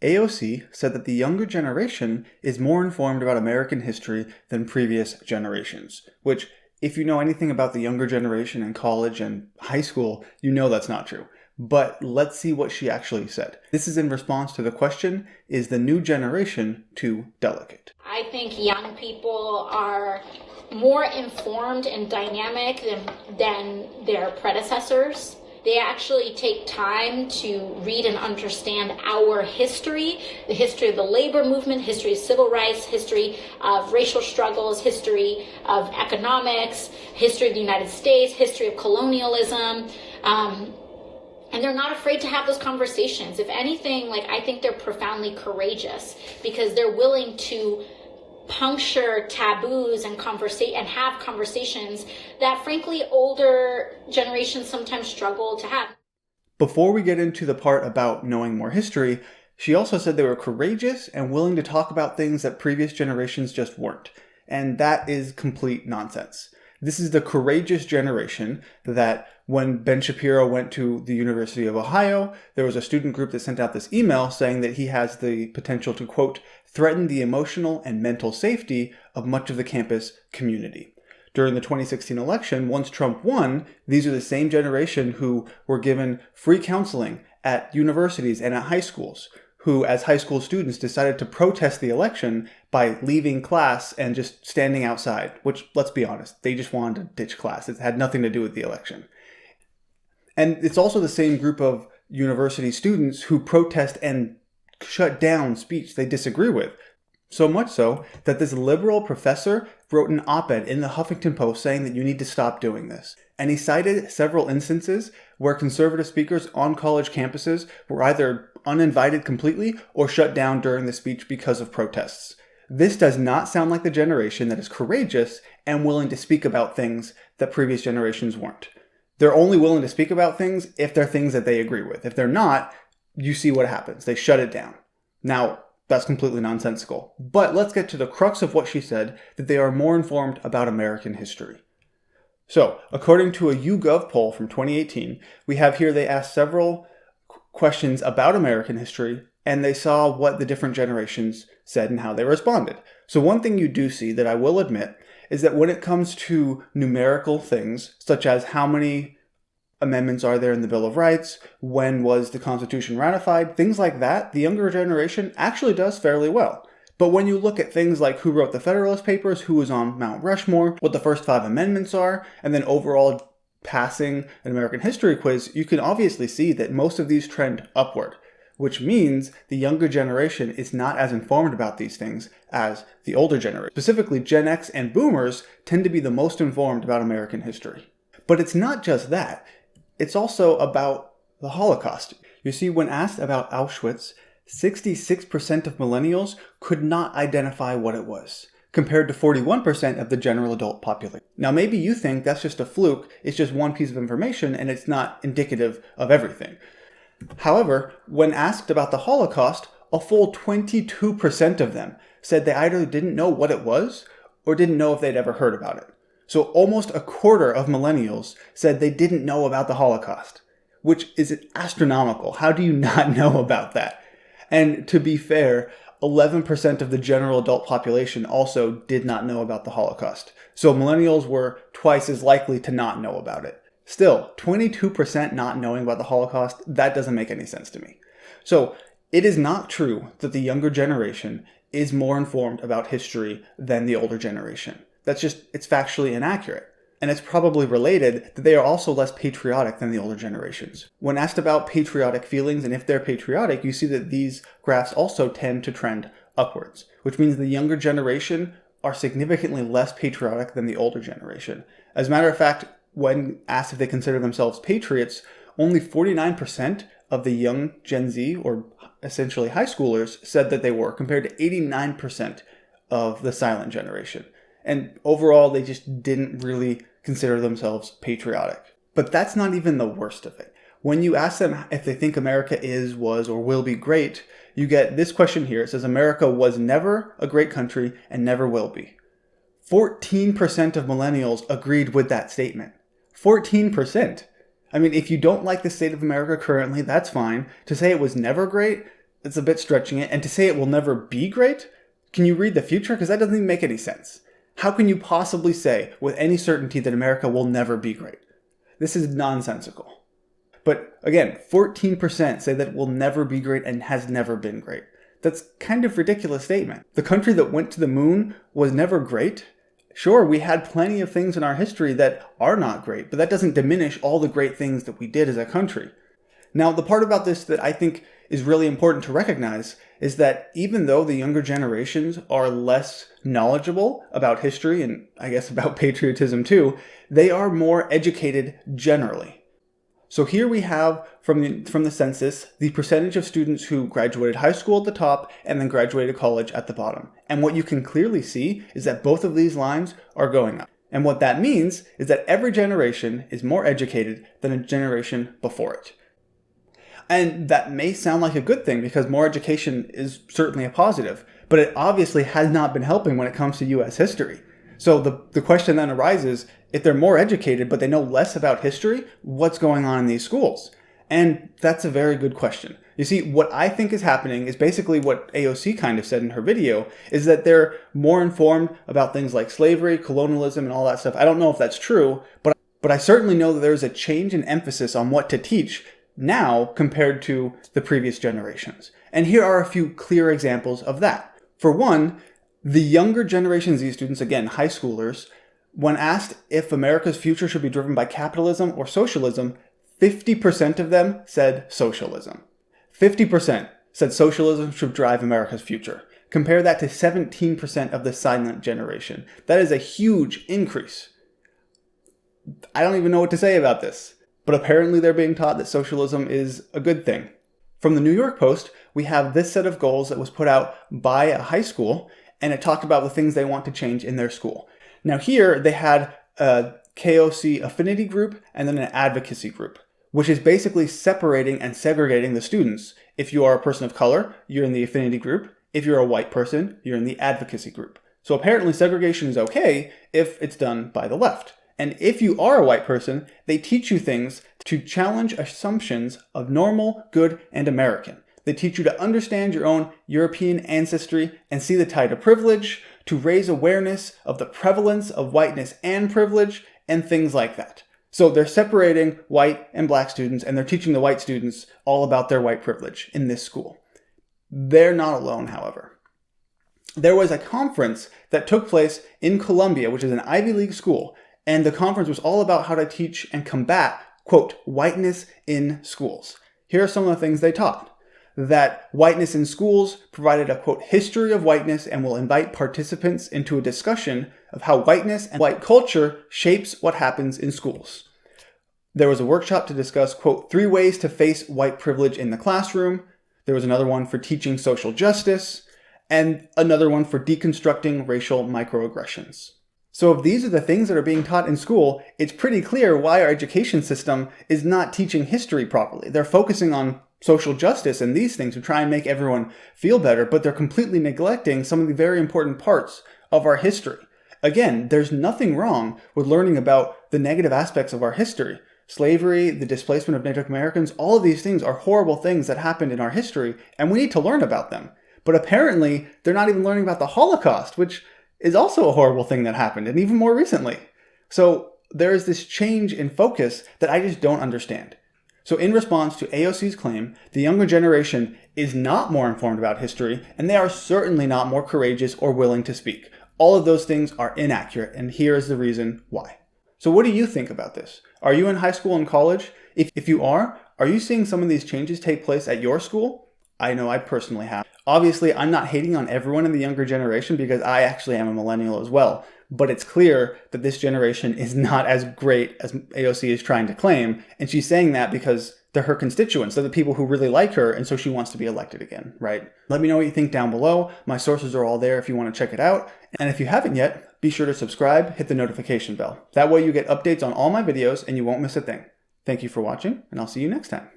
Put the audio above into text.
AOC said that the younger generation is more informed about American history than previous generations, which, if you know anything about the younger generation in college and high school, you know that's not true. But let's see what she actually said. This is in response to the question, is the new generation too delicate? I think young people are more informed and dynamic than their predecessors. They actually take time to read and understand our history, the history of the labor movement, history of civil rights, history of racial struggles, history of economics, history of the United States, history of colonialism. And they're not afraid to have those conversations. If anything, I think they're profoundly courageous because they're willing to puncture taboos and have conversations that, frankly, older generations sometimes struggle to have. Before we get into the part about knowing more history, she also said they were courageous and willing to talk about things that previous generations just weren't. And that is complete nonsense. This is the courageous generation that when Ben Shapiro went to the University of Ohio, there was a student group that sent out this email saying that he has the potential to, quote, threaten the emotional and mental safety of much of the campus community. During the 2016 election, once Trump won, these are the same generation who were given free counseling at universities and at high schools, who, as high school students, decided to protest the election by leaving class and just standing outside, which, let's be honest, they just wanted to ditch class. It had nothing to do with the election. And it's also the same group of university students who protest and shut down speech they disagree with. So much so that this liberal professor wrote an op-ed in the Huffington Post saying that you need to stop doing this. And he cited several instances where conservative speakers on college campuses were either uninvited completely or shut down during the speech because of protests. This does not sound like the generation that is courageous and willing to speak about things that previous generations weren't. They're only willing to speak about things if they're things that they agree with. If they're not, you see what happens. They shut it down. Now, that's completely nonsensical. But let's get to the crux of what she said, that they are more informed about American history. So, according to a YouGov poll from 2018, we have here they asked several questions about American history, and they saw what the different generations said and how they responded. So one thing you do see that I will admit is that when it comes to numerical things, such as how many amendments are there in the Bill of Rights, when was the Constitution ratified, things like that, the younger generation actually does fairly well. But when you look at things like who wrote the Federalist Papers, who was on Mount Rushmore, what the first 5 amendments are, and then overall passing an American history quiz, you can obviously see that most of these trend upward, which means the younger generation is not as informed about these things as the older generation. Specifically, Gen X and Boomers tend to be the most informed about American history. But it's not just that. It's also about the Holocaust. You see, when asked about Auschwitz, 66% of millennials could not identify what it was, compared to 41% of the general adult population. Now, maybe you think that's just a fluke, it's just one piece of information, and it's not indicative of everything. However, when asked about the Holocaust, a full 22% of them said they either didn't know what it was or didn't know if they'd ever heard about it. So almost a quarter of millennials said they didn't know about the Holocaust, which is astronomical. How do you not know about that? And to be fair, 11% of the general adult population also did not know about the Holocaust. So millennials were twice as likely to not know about it. Still, 22% not knowing about the Holocaust, that doesn't make any sense to me. So it is not true that the younger generation is more informed about history than the older generation. It's factually inaccurate. And it's probably related that they are also less patriotic than the older generations. When asked about patriotic feelings and if they're patriotic, you see that these graphs also tend to trend upwards, which means the younger generation are significantly less patriotic than the older generation. As a matter of fact, when asked if they consider themselves patriots, only 49% of the young Gen Z, or essentially high schoolers, said that they were, compared to 89% of the silent generation. And overall, they just didn't really consider themselves patriotic. But that's not even the worst of it. When you ask them if they think America is, was, or will be great, you get this question here. It says, America was never a great country and never will be. 14% of millennials agreed with that statement. 14%. I mean, if you don't like the state of America currently, that's fine. To say it was never great, it's a bit stretching it. And to say it will never be great, can you read the future? Because that doesn't even make any sense. How can you possibly say with any certainty that America will never be great? This is nonsensical. But again, 14% say that it will never be great and has never been great. That's kind of a ridiculous statement. The country that went to the moon was never great. Sure, we had plenty of things in our history that are not great, but that doesn't diminish all the great things that we did as a country. Now, the part about this that I think is really important to recognize is that even though the younger generations are less knowledgeable about history and I guess about patriotism too, they are more educated generally. So here we have from the census the percentage of students who graduated high school at the top and then graduated college at the bottom. And what you can clearly see is that both of these lines are going up. And what that means is that every generation is more educated than a generation before it. And that may sound like a good thing because more education is certainly a positive, but it obviously has not been helping when it comes to US history. So the question then arises, if they're more educated but they know less about history, what's going on in these schools? And that's a very good question. You see, what I think is happening is basically what AOC kind of said in her video, is that they're more informed about things like slavery, colonialism, and all that stuff. I don't know if that's true, but I certainly know that there's a change in emphasis on what to teach now compared to the previous generations. And here are a few clear examples of that. For one, the younger Generation Z students, again, high schoolers, when asked if America's future should be driven by capitalism or socialism, 50% of them said socialism. 50% said socialism should drive America's future. Compare that to 17% of the silent generation. That is a huge increase. I don't even know what to say about this. But apparently they're being taught that socialism is a good thing. From the New York Post, we have this set of goals that was put out by a high school, and it talked about the things they want to change in their school. Now here, they had a KOC affinity group and then an advocacy group, which is basically separating and segregating the students. If you are a person of color, you're in the affinity group. If you're a white person, you're in the advocacy group. So apparently segregation is okay if it's done by the left. And if you are a white person, they teach you things to challenge assumptions of normal, good, and American. They teach you to understand your own European ancestry and see the tide of privilege, to raise awareness of the prevalence of whiteness and privilege, and things like that. So they're separating white and black students, and they're teaching the white students all about their white privilege in this school. They're not alone, however. There was a conference that took place in Columbia, which is an Ivy League school, and the conference was all about how to teach and combat, quote, whiteness in schools. Here are some of the things they taught. That whiteness in schools provided a, quote, history of whiteness and will invite participants into a discussion of how whiteness and white culture shapes what happens in schools. There was a workshop to discuss, quote, 3 ways to face white privilege in the classroom. There was another one for teaching social justice, and another one for deconstructing racial microaggressions. So if these are the things that are being taught in school, it's pretty clear why our education system is not teaching history properly. They're focusing on social justice and these things to try and make everyone feel better, but they're completely neglecting some of the very important parts of our history. Again, there's nothing wrong with learning about the negative aspects of our history. Slavery, the displacement of Native Americans, all of these things are horrible things that happened in our history, and we need to learn about them. But apparently, they're not even learning about the Holocaust, which is also a horrible thing that happened, and even more recently. So there is this change in focus that I just don't understand. So in response to AOC's claim, the younger generation is not more informed about history, and they are certainly not more courageous or willing to speak. All of those things are inaccurate, and here is the reason why. So what do you think about this? Are you in high school and college? If you are you seeing some of these changes take place at your school? I know I personally have. Obviously, I'm not hating on everyone in the younger generation because I actually am a millennial as well. But it's clear that this generation is not as great as AOC is trying to claim. And she's saying that because they're her constituents. They're the people who really like her. And so she wants to be elected again, right? Let me know what you think down below. My sources are all there if you want to check it out. And if you haven't yet, be sure to subscribe, hit the notification bell. That way you get updates on all my videos and you won't miss a thing. Thank you for watching, and I'll see you next time.